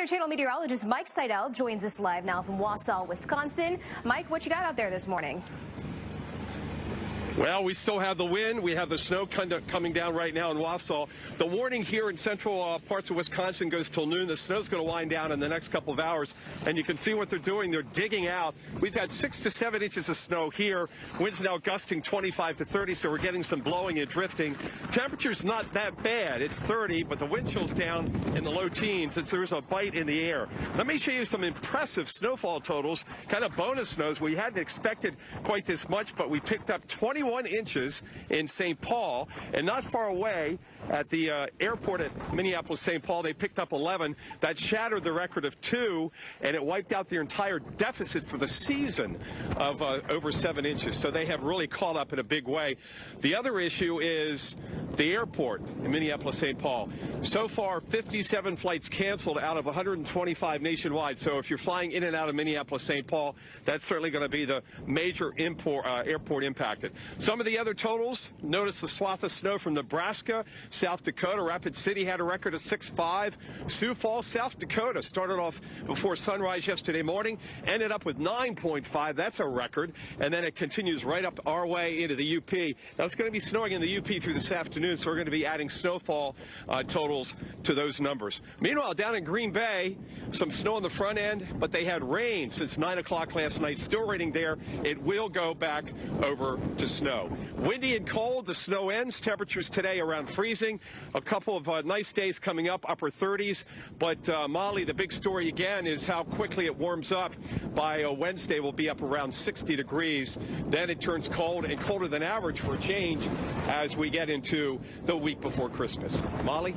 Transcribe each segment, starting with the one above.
Weather Channel meteorologist Mike Seidel joins us live now from Wausau, Wisconsin. Mike, what you got out there this morning? Well, we still have the wind. We have the snow coming down right now in Wausau. The warning here in central parts of Wisconsin goes till noon. The snow's going to wind down in the next couple of hours, and you can see what they're doing. They're digging out. We've had 6 to 7 inches of snow here. Winds now gusting 25 to 30, so we're getting some blowing and drifting. Temperature's not that bad. It's 30, but the wind chill's down in the low teens, and so there's a bite in the air. Let me show you some impressive snowfall totals, kind of bonus snows. We hadn't expected quite this much, but we picked up 21 inches in St. Paul, and not far away at the airport at Minneapolis-St. Paul, they picked up 11. That shattered the record of 2, and it wiped out their entire deficit for the season of over 7 inches. So they have really caught up in a big way. The other issue is the airport in Minneapolis-St. Paul. So far, 57 flights canceled out of 125 nationwide. So if you're flying in and out of Minneapolis-St. Paul, that's certainly going to be the major airport impacted. Some of the other totals, notice the swath of snow from Nebraska, South Dakota. Rapid City had a record of 6.5. Sioux Falls, South Dakota started off before sunrise yesterday morning, ended up with 9.5. That's a record. And then it continues right up our way into the UP. Now, it's going to be snowing in the UP through this afternoon, so we're going to be adding snowfall totals to those numbers. Meanwhile, down in Green Bay, some snow on the front end, but they had rain since 9 o'clock last night. Still raining there. It will go back over to snow. Windy and cold. The snow ends. Temperatures today around freezing. A couple of nice days coming up, upper 30s. But Molly, the big story again is how quickly it warms up. By Wednesday, we'll be up around 60 degrees. Then it turns cold and colder than average for a change as we get into the week before Christmas. Molly?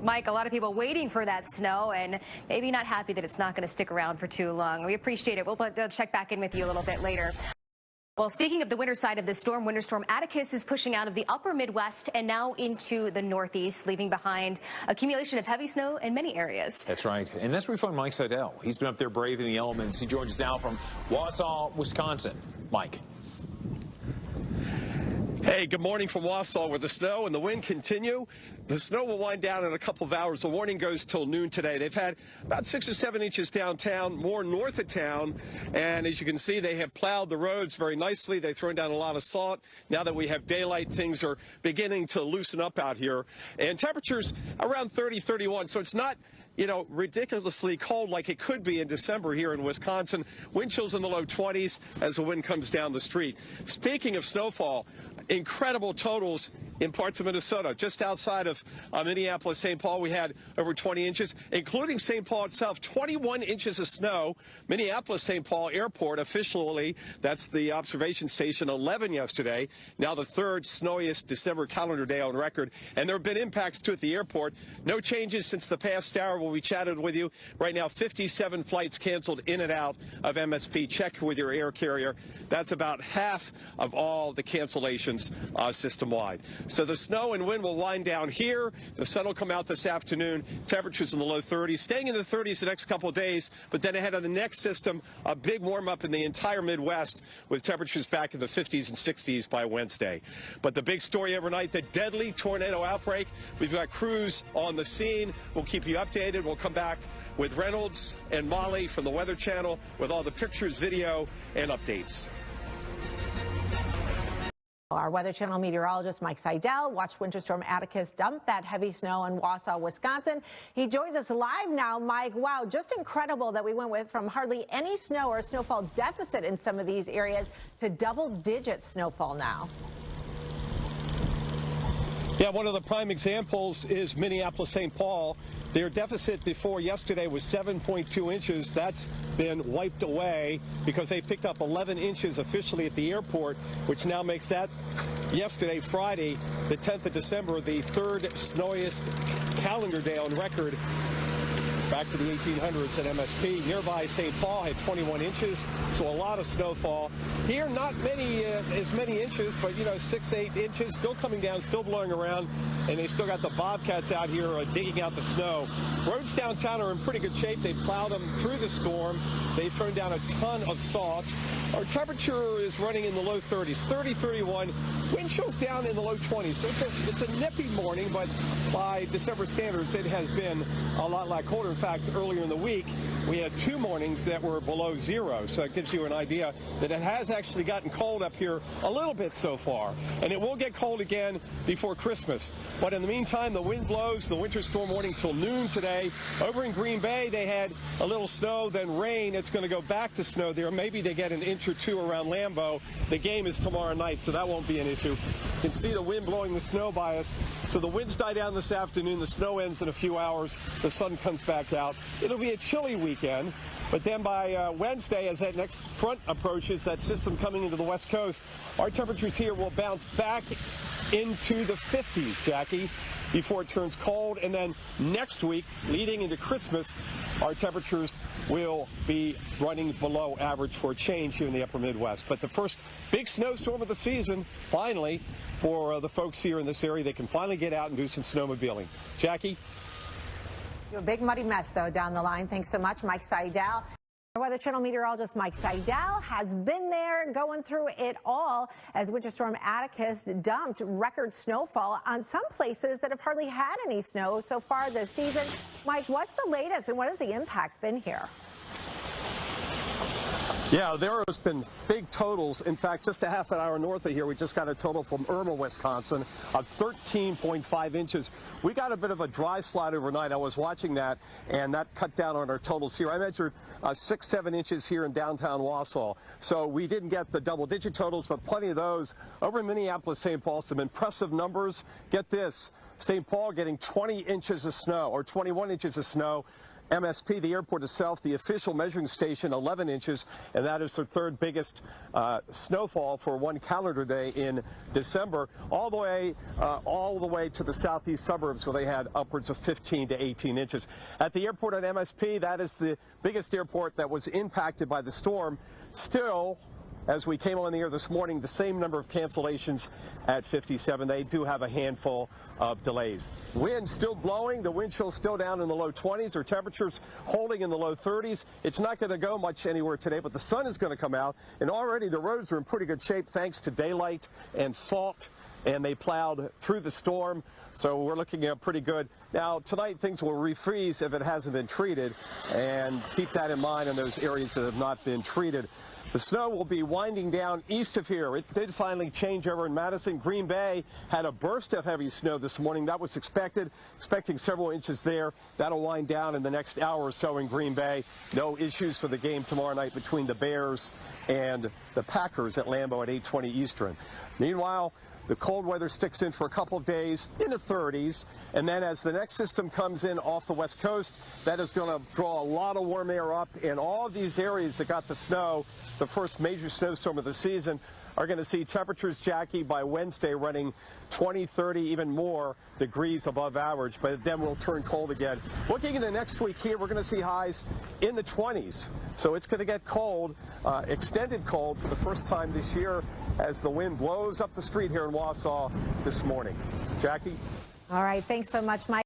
Mike, a lot of people waiting for that snow and maybe not happy that it's not going to stick around for too long. We appreciate it. We'll check back in with you a little bit later. Well, speaking of the winter side of the storm, Winter Storm Atticus is pushing out of the upper Midwest and now into the Northeast, leaving behind accumulation of heavy snow in many areas. That's right. And that's where we find Mike Seidel. He's been up there braving the elements. He joins us now from Wausau, Wisconsin. Mike. Hey, good morning from Wausau, where the snow and the wind continue. The snow will wind down in a couple of hours. The warning goes till noon today. They've had about 6 or 7 inches downtown, more north of town. And as you can see, they have plowed the roads very nicely. They've thrown down a lot of salt. Now that we have daylight, things are beginning to loosen up out here. And temperatures around 30, 31. So it's not, you know, ridiculously cold like it could be in December here in Wisconsin. Wind chills in the low 20s as the wind comes down the street. Speaking of snowfall, incredible totals in parts of Minnesota. Just outside of Minneapolis, St. Paul, we had over 20 inches, including St. Paul itself, 21 inches of snow. Minneapolis, St. Paul Airport, officially, that's the observation station, 11 yesterday. Now the third snowiest December calendar day on record. And there have been impacts too at the airport. No changes since the past hour when we chatted with you. Right now, 57 flights canceled in and out of MSP. Check with your air carrier. That's about half of all the cancellations system-wide. So the snow and wind will wind down here. The sun will come out this afternoon. Temperatures in the low 30s, staying in the 30s the next couple of days. But then ahead of the next system, a big warm-up in the entire Midwest with temperatures back in the 50s and 60s by Wednesday. But the big story overnight, the deadly tornado outbreak. We've got crews on the scene. We'll keep you updated. We'll come back with Reynolds and Molly from the Weather Channel with all the pictures, video, and updates. Our Weather Channel meteorologist Mike Seidel watched Winter Storm Atticus dump that heavy snow in Wausau, Wisconsin. He joins us live now. Mike, wow, just incredible that we went from hardly any snow or snowfall deficit in some of these areas to double-digit snowfall now. Yeah, one of the prime examples is Minneapolis-St. Paul. Their deficit before yesterday was 7.2 inches. That's been wiped away because they picked up 11 inches officially at the airport, which now makes that yesterday, Friday, the 10th of December, the third snowiest calendar day on record. Back to the 1800s at MSP. Nearby, St. Paul had 21 inches, so a lot of snowfall. Here, not many, as many inches, but, you know, 6, 8 inches, still coming down, still blowing around, and they still got the Bobcats out here digging out the snow. Roads downtown are in pretty good shape. They plowed them through the storm. They've thrown down a ton of salt. Our temperature is running in the low 30s, 30, 31. Wind chills down in the low 20s, so it's a nippy morning, but by December standards, it has been a lot colder. In fact, earlier in the week, we had 2 mornings that were below 0. So it gives you an idea that it has actually gotten cold up here a little bit so far. And it will get cold again before Christmas. But in the meantime, the wind blows, the winter storm warning till noon today. Over in Green Bay, they had a little snow, then rain. It's going to go back to snow there. Maybe they get an inch or 2 around Lambeau. The game is tomorrow night, so that won't be an issue. You can see the wind blowing the snow by us. So the winds die down this afternoon. The snow ends in a few hours. The sun comes back out. It'll be a chilly weekend. But then by Wednesday, as that next front approaches, that system coming into the west coast, our temperatures here will bounce back into the 50s, Jackie, before it turns cold. And then next week, leading into Christmas, our temperatures will be running below average for a change here in the upper Midwest. But the first big snowstorm of the season, finally, for the folks here in this area, they can finally get out and do some snowmobiling. Jackie? A big muddy mess, though, down the line. Thanks so much, Mike Seidel. Our Weather Channel meteorologist Mike Seidel has been there going through it all as Winter Storm Atticus dumped record snowfall on some places that have hardly had any snow so far this season. Mike, what's the latest and what has the impact been here? Yeah, there has been big totals. In fact, just a half an hour north of here, we just got a total from Irma, Wisconsin, of 13.5 inches. We got a bit of a dry slide overnight. I was watching that, and that cut down on our totals here. I measured 6-7 inches here in downtown Wausau. So we didn't get the double-digit totals, but plenty of those. Over in Minneapolis, St. Paul, some impressive numbers. Get this, St. Paul getting 20 inches of snow, or 21 inches of snow. MSP, the airport itself, the official measuring station, 11 inches, and that is the third biggest snowfall for one calendar day in December, all the way to the southeast suburbs where they had upwards of 15 to 18 inches. At the airport at MSP, that is the biggest airport that was impacted by the storm. Still, as we came on the air this morning, the same number of cancellations at 57. They do have a handful of delays. Wind still blowing. The wind chill still down in the low 20s. Our temperatures holding in the low 30s. It's not going to go much anywhere today, but the sun is going to come out. And already the roads are in pretty good shape thanks to daylight and salt. And they plowed through the storm. So we're looking at pretty good. Now, tonight things will refreeze if it hasn't been treated. And keep that in mind in those areas that have not been treated. The snow will be winding down east of here. It did finally change over in Madison. Green Bay had a burst of heavy snow this morning. That was expecting several inches there. That'll wind down in the next hour or so in Green Bay. No issues for the game tomorrow night between the Bears and the Packers at Lambeau at 8:20 Eastern. Meanwhile, the cold weather sticks in for a couple of days in the 30s, and then as the next system comes in off the west coast, that is going to draw a lot of warm air up, and all of these areas that got the snow, the first major snowstorm of the season, are going to see temperatures, Jackie, by Wednesday running 20, 30, even more degrees above average, but then we'll turn cold again. Looking into next week here, we're going to see highs in the 20s. So it's going to get cold, extended cold for the first time this year as the wind blows up the street here in Wausau this morning. Jackie? All right, thanks so much, Mike.